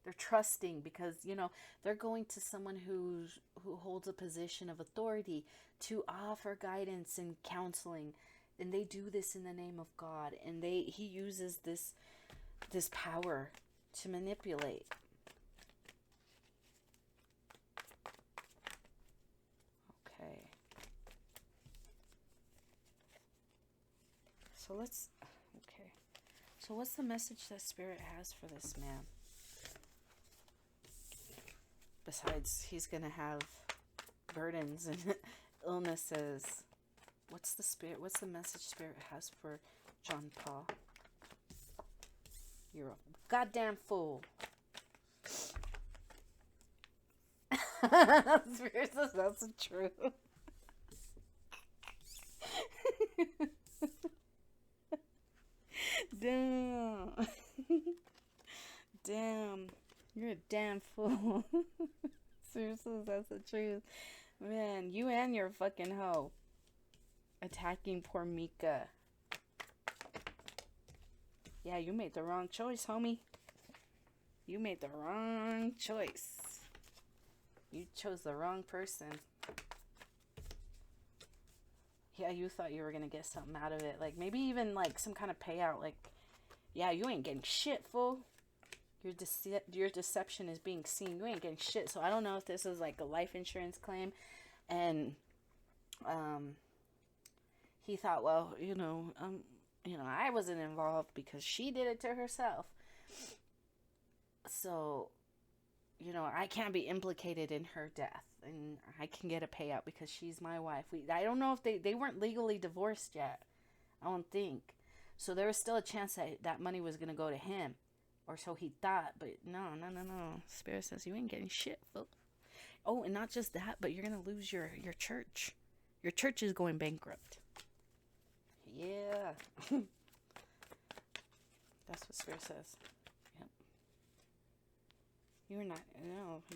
they're trusting because, you know, they're going to someone who holds a position of authority to offer guidance and counseling, and they do this in the name of God, and he uses this power to manipulate. Okay. So let's, okay. So what's the message that Spirit has for this man? Besides, he's going to have burdens and illnesses. What's the message Spirit has for John Paul? You're a goddamn fool. Spirit says that's the truth. Damn. Damn. You're a damn fool. Seriously, that's the truth. Man, you and your fucking hoe. Attacking poor Mica. Yeah, you made the wrong choice, homie. You made the wrong choice. You chose the wrong person. Yeah, you thought you were gonna get something out of it. Like, maybe even, like, some kind of payout. Like, yeah, you ain't getting shit, fool. Your deception is being seen. You ain't getting shit. So I don't know if this is, like, a life insurance claim. And, he thought, well, I wasn't involved because she did it to herself. So, I can't be implicated in her death. And I can get a payout because she's my wife. I don't know if they weren't legally divorced yet. I don't think. So there was still a chance that money was going to go to him. Or so he thought. But no. Spirit says you ain't getting shit, folks. Oh, and not just that, but you're going to lose your church. Your church is going bankrupt. Yeah. That's what Spirit says. Yep.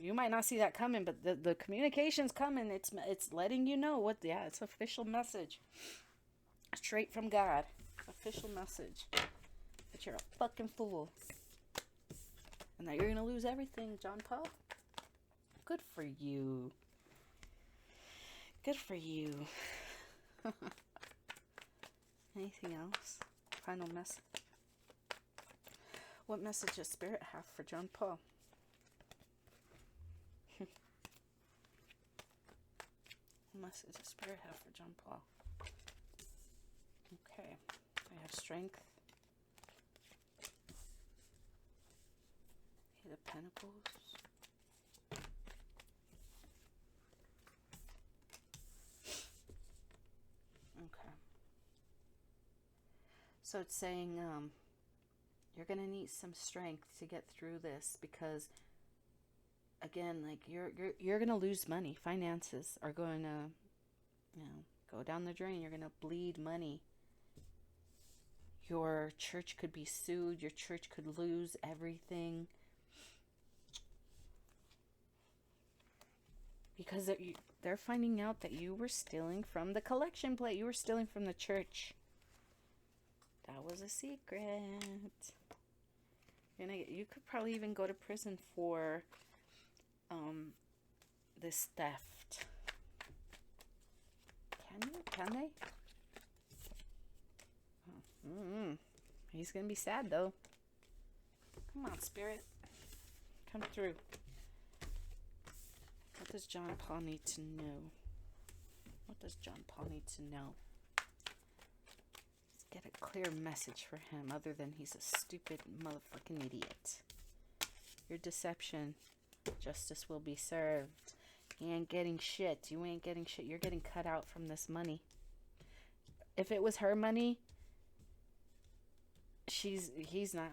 You might not see that coming, but the communication's coming. It's letting you know it's official message. Straight from God. Official message. That you're a fucking fool. And that you're going to lose everything, John Paul. Good for you. Good for you. Anything else? Final message. What message does Spirit have for John Paul? What message does Spirit have for John Paul? Okay. I have strength. Eight of Pentacles. Okay. So it's saying you're going to need some strength to get through this because, again, like you're going to lose money. Finances are going to, go down the drain. You're going to bleed money. Your church could be sued. Your church could lose everything. Because they're finding out that you were stealing from the collection plate. You were stealing from the church. That was a secret. You could probably even go to prison for this theft. Can they? He's gonna be sad though. Come on, Spirit. Come through. What does John Paul need to know? What does John Paul need to know? Let's get a clear message for him other than he's a stupid motherfucking idiot. Your deception. Justice will be served. He ain't getting shit. You ain't getting shit. You're getting cut out from this money. If it was her money, he's not,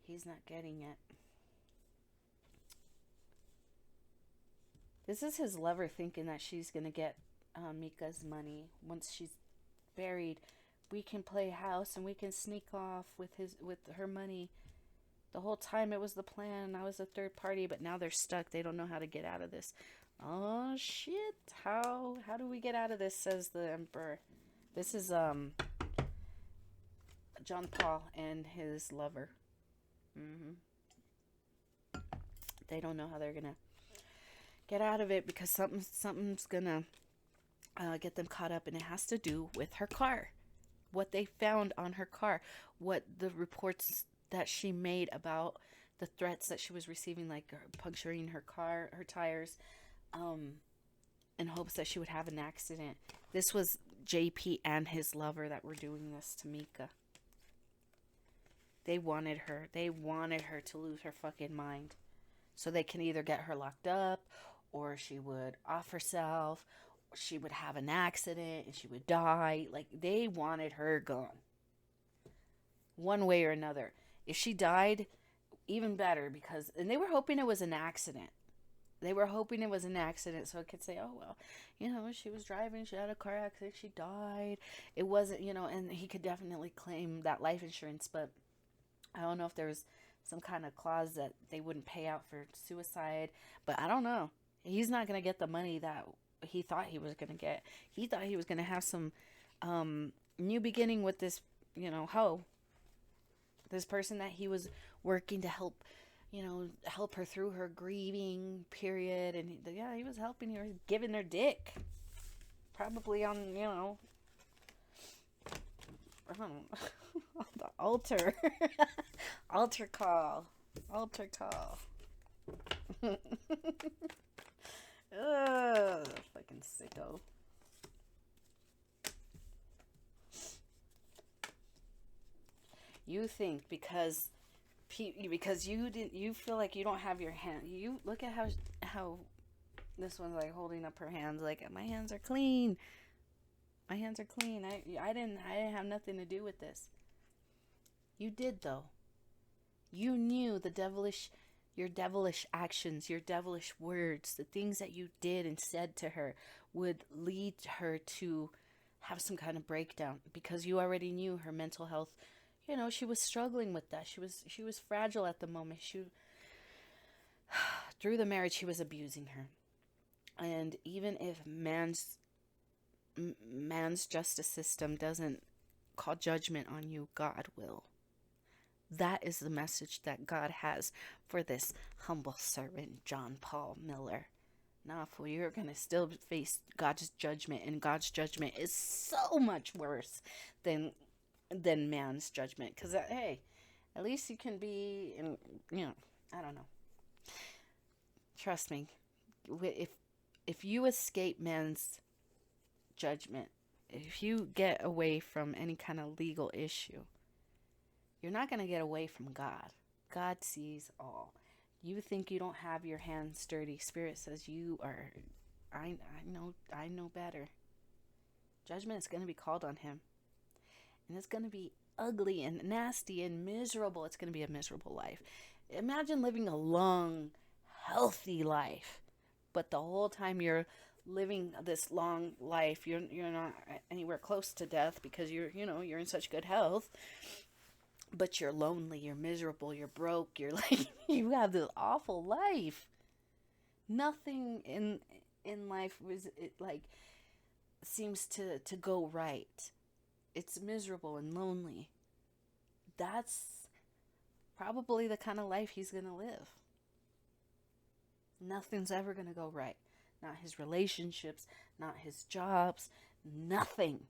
he's not getting it. This is his lover thinking that she's going to get Mica's money. Once she's buried, we can play house and we can sneak off with her money. The whole time it was the plan. I was a third party, but now they're stuck. They don't know how to get out of this. Oh, shit. How do we get out of this, says the Emperor. This is John Paul and his lover. They don't know how they're going to get out of it because something's going to get them caught up, and it has to do with her car. What they found on her car. What the reports that she made about the threats that she was receiving, like puncturing her car, her tires, in hopes that she would have an accident. This was JP and his lover that were doing this to Mica. They wanted her. They wanted her to lose her fucking mind. So they can either get her locked up, or she would off herself, or she would have an accident and she would die. Like, they wanted her gone. One way or another. If she died, even better, because, and they were hoping it was an accident. They were hoping it was an accident so it could say, oh, well, you know, she was driving, she had a car accident, she died. It wasn't, you know, and he could definitely claim that life insurance, but I don't know if there was some kind of clause that they wouldn't pay out for suicide, but I don't know. He's not going to get the money that he thought he was going to get. He thought he was going to have some new beginning with this, you know, this person that he was working to help, you know, help her through her grieving period. And he was helping her, giving her dick. Probably on, you know, I don't know, on the altar. Altar call. Ugh, fucking sicko. You think because you feel like you don't have your hand. You look at how this one's like holding up her hands, like, my hands are clean. My hands are clean. I didn't have nothing to do with this. You did, though. You knew your devilish actions, your devilish words, the things that you did and said to her would lead her to have some kind of breakdown, because you already knew her mental health. You know, she was struggling with that. She was fragile at the moment. Through the marriage, he was abusing her. And even if man's justice system doesn't call judgment on you, God will. That is the message that God has for this humble servant, John Paul Miller. Nah, fool, you're going to still face God's judgment, and God's judgment is so much worse than man's judgment. Because, hey, at least you can be, you know, I don't know. Trust me, if you escape man's judgment, if you get away from any kind of legal issue, you're not going to get away from God. God sees all. You think you don't have your hands dirty. Spirit says you are. I know better. Judgment is going to be called on him. And it's going to be ugly and nasty and miserable. It's going to be a miserable life. Imagine living a long, healthy life, but the whole time you're living this long life, you're not anywhere close to death because you're in such good health, but you're lonely, you're miserable, you're broke, you're like, you have this awful life. Nothing in life seems to go right. It's miserable and lonely. That's probably the kind of life he's going to live. Nothing's ever going to go right. Not his relationships, not his jobs, nothing.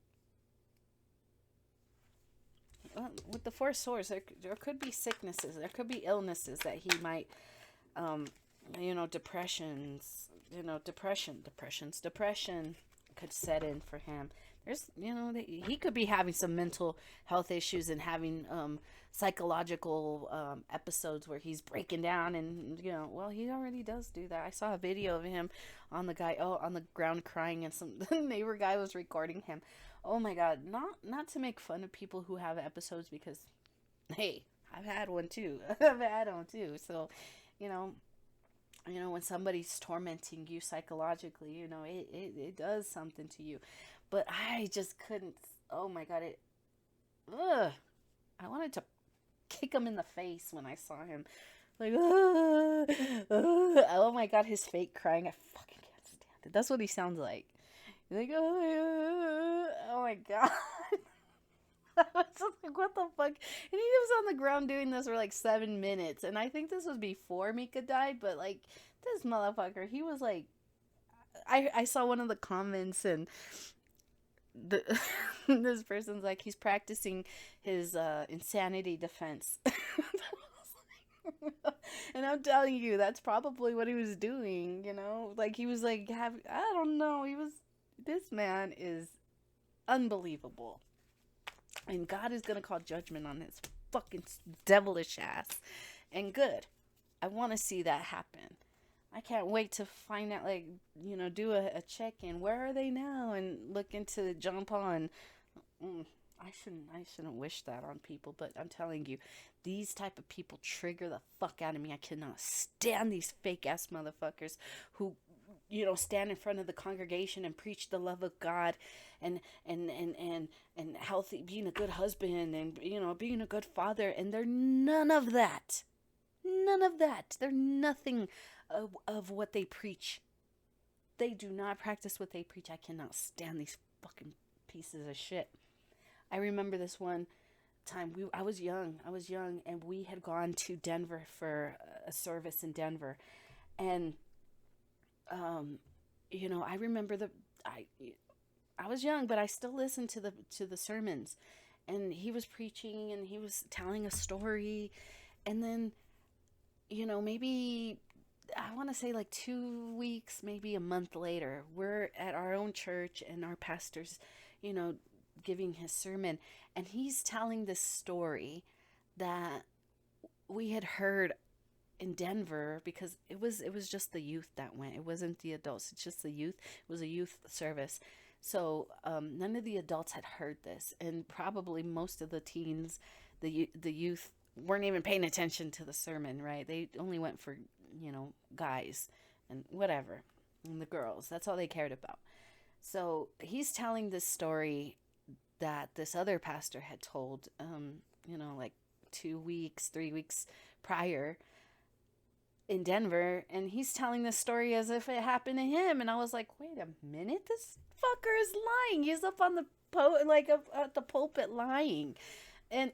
With the Four Swords, there could be sicknesses, there could be illnesses that he might, depression could set in for him. There's, he could be having some mental health issues and having psychological episodes where he's breaking down, and he already does do that. I saw a video of him on the ground crying, and some neighbor guy was recording him. Oh my God, not to make fun of people who have episodes, because hey, I've had one too. So, when somebody's tormenting you psychologically, it does something to you. But I just couldn't. Oh my God, I wanted to kick him in the face when I saw him. Like, oh my God, his fake crying. I fucking can't stand it. That's what he sounds like. He's like, oh my God. I was just like, what the fuck? And he was on the ground doing this for like 7 minutes. And I think this was before Mica died. But like, this motherfucker, he was like, I saw one of the comments, and this person's like, he's practicing his insanity defense. And I'm telling you, that's probably what he was doing. Like, he was like, I don't know, this man is Unbelievable. And God is going to call judgment on his fucking devilish ass. And good. I want to see that happen. I can't wait to find out, like, do a check-in. Where are they now? And look into John Paul. And I shouldn't wish that on people, but I'm telling you, these type of people trigger the fuck out of me. I cannot stand these fake ass motherfuckers who stand in front of the congregation and preach the love of God and healthy, being a good husband, and being a good father, and they're none of that. None of that. They're nothing of what they preach. They do not practice what they preach. I cannot stand these fucking pieces of shit. I remember this one time, I was young, and we had gone to Denver for a service in Denver, and I remember I was young, but I still listened to the sermons, and he was preaching and he was telling a story, and then maybe I want to say like 2 weeks, maybe a month later, we're at our own church and our pastor's giving his sermon, and he's telling this story that we had heard in Denver, because it was just the youth that went. It wasn't the adults. It's just the youth. It was a youth service. So none of the adults had heard this, and probably most of the teens, the youth weren't even paying attention to the sermon, right? They only went for, guys and whatever, and the girls. That's all they cared about. So he's telling this story that this other pastor had told, like 2 weeks, 3 weeks prior in Denver, and he's telling this story as if it happened to him, and I was like, wait a minute, this fucker is lying. He's up on the at the pulpit lying. And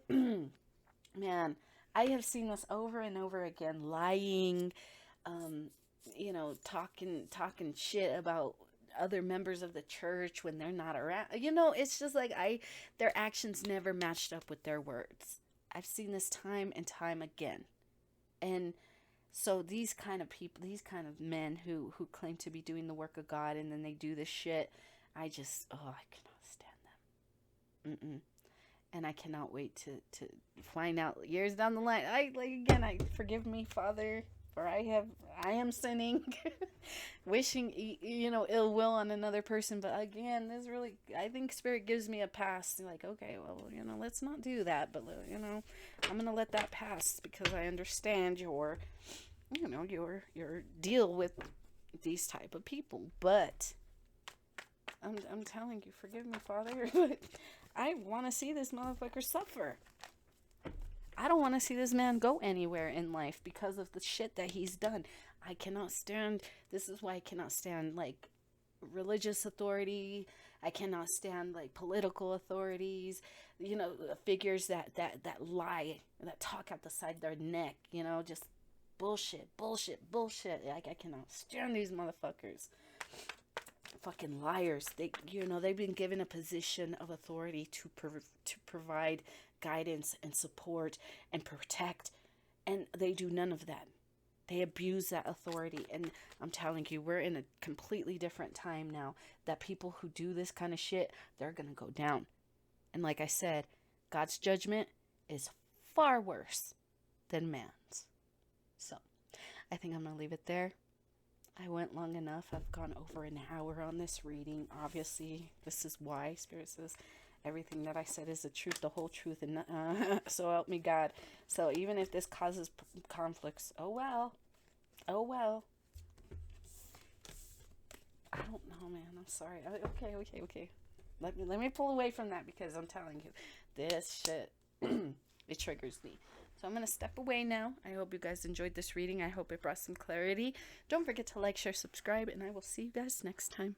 man, I have seen this over and over again, lying, talking shit about other members of the church when they're not around. It's just like their actions never matched up with their words. I've seen this time and time again. And so these kind of people, these kind of men who claim to be doing the work of God, and then they do this shit, I cannot stand them. And I cannot wait to find out years down the line. I forgive me, Father, for I am sinning, wishing, ill will on another person. But again, this really, I think Spirit gives me a pass. Like, okay, well, let's not do that. But, I'm going to let that pass, because I understand your deal with these type of people. But I'm telling you, forgive me, Father, but I want to see this motherfucker suffer. I don't want to see this man go anywhere in life because of the shit that he's done. I cannot stand, this is why I cannot stand, like, religious authority. I cannot stand, like, political authorities, figures that lie, that talk out the side of their neck, just bullshit. Like, I cannot stand these motherfuckers. Fucking liars. They've been given a position of authority to provide guidance and support and protect, and they do none of that. They abuse that authority, and I'm telling you, we're in a completely different time now, that people who do this kind of shit, they're gonna go down. And like I said, God's judgment is far worse than man's. So I think I'm gonna leave it there. I went long enough. I've gone over an hour on this reading. Obviously, this is why Spirit says everything that I said is the truth, the whole truth, and so help me God. So even if this causes conflicts, oh well. I don't know, man. I'm sorry. Okay. Let me pull away from that, because I'm telling you, this shit, it triggers me. So I'm going to step away now. I hope you guys enjoyed this reading. I hope it brought some clarity. Don't forget to like, share, subscribe, and I will see you guys next time.